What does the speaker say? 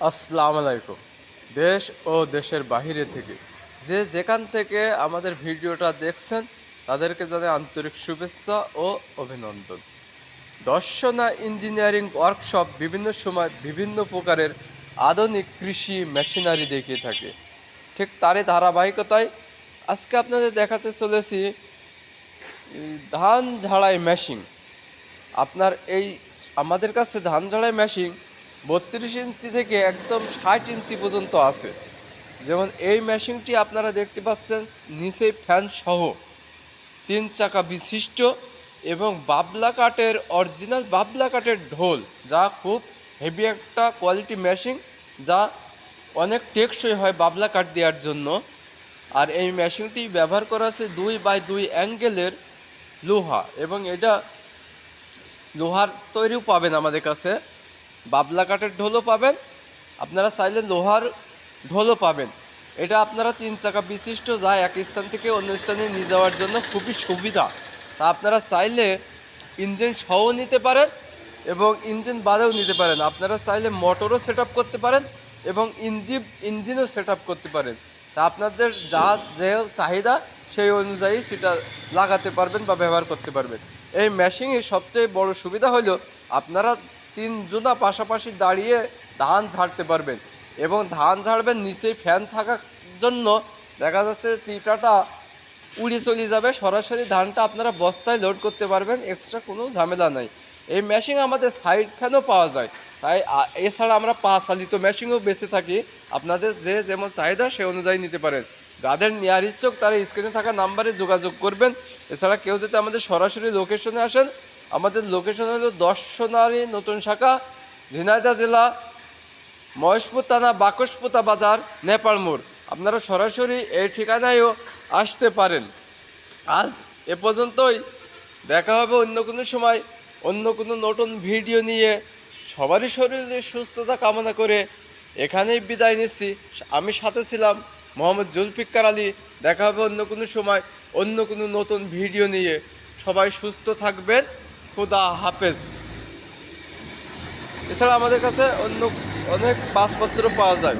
আসসালামু আলাইকুম। দেশ ও দেশের বাহিরে থেকে যে যেখান থেকে আমাদের ভিডিওটা দেখছেন তাদেরকে জানাই আন্তরিক শুভেচ্ছা ও অভিনন্দন। দর্শনা ইঞ্জিনিয়ারিং ওয়ার্কশপ বিভিন্ন সময় বিভিন্ন প্রকারের আধুনিক কৃষি মেশিনারি দেখিয়ে থাকে। ঠিক তারই ধারাবাহিকতায় আজকে আপনাদের দেখাতে চলেছি ধান ঝাড়াই মেশিন। আপনার আমাদের কাছে ধান ঝাড়াই মেশিন 32 ইঞ্চি থেকে একদম 60 ইঞ্চি পর্যন্ত আছে। যেমন এই মেশিনটি আপনারা দেখতে পাচ্ছেন, নিচে ফ্যান সহ 3 চাকা বিশিষ্ট এবং বাবলা কাঠের অরিজিনাল বাবলা কাঠের ঢোল, যা খুব হেভি একটা কোয়ালিটি মেশিন, যা অনেক টেকসই হয় বাবলা কাঠ দেওয়ার জন্য। আর এই মেশিনটি ব্যবহার করা আছে 2x2 অ্যাঙ্গেলের লোহা, এবং এটা লোহার তৈরিও পাবেন আমাদের কাছে, বাবলা কাঠের ঢোলও পাবেন, আপনারা চাইলে লোহার ঢোলও পাবেন। এটা আপনারা 3 চাকা বিশিষ্ট, যা এক স্থান থেকে অন্য স্থানে নিয়ে যাওয়ার জন্য খুবই সুবিধা। তা আপনারা চাইলে ইঞ্জিন সহ নিতে পারেন এবং ইঞ্জিন বাদেও নিতে পারেন। আপনারা চাইলে মোটরও সেট আপ করতে পারেন এবং ইঞ্জিনও সেট আপ করতে পারেন। তা আপনাদের যা যে চাহিদা সেই অনুযায়ী সেটা লাগাতে পারবেন বা ব্যবহার করতে পারবেন। এই মেশিনের সবচেয়ে বড় সুবিধা হলো আপনারা 3 জনা পাশাপাশি দাঁড়িয়ে ধান ঝাড়তে পারবেন, এবং ধান ঝাড়বেন নিচেই ফ্যান থাকার জন্য দেখা যাচ্ছে চিটাটা উড়ে চলে যাবে, সরাসরি ধানটা আপনারা বস্তায় লোড করতে পারবেন, এক্সট্রা কোনো ঝামেলা নাই। এই মেশিন আমাদের সাইড ফ্যানও পাওয়া যায়, তাই এছাড়া আমরা পা চালিত মেশিনও বেঁচে থাকি। আপনাদের যে যেমন চাহিদা সে অনুযায়ী নিতে পারেন। যাদের নেওয়ার ইচ্ছুক তারা স্ক্রিনে থাকা নাম্বারে যোগাযোগ করবেন। এছাড়া কেউ যদি আমাদের সরাসরি লোকেশনে আসেন, আমাদের লোকেশন হলো দর্শনারী নতুন শাখা, ঝিনাইদহ জেলা, মহেশপুর থানা, বাকশপুতা বাজার, নেপাল মোড়। আপনারা সরাসরি এই ঠিকানায়ও আসতে পারেন। আজ এ পর্যন্তই, দেখা হবে অন্য কোনো সময় অন্য কোনো নতুন ভিডিও নিয়ে। সবারই শরীরের সুস্থতা কামনা করে এখানেই বিদায় নিচ্ছি। আমি সাথে ছিলাম মোহাম্মদ জুলফিকার আলী। দেখা হবে অন্য কোনো সময় অন্য কোনো নতুন ভিডিও নিয়ে। সবাই সুস্থ থাকবেন। খোদা হাফেজ। এছাড়া আমাদের কাছে অন্য অনেক পাসপত্র পাওয়া যায়।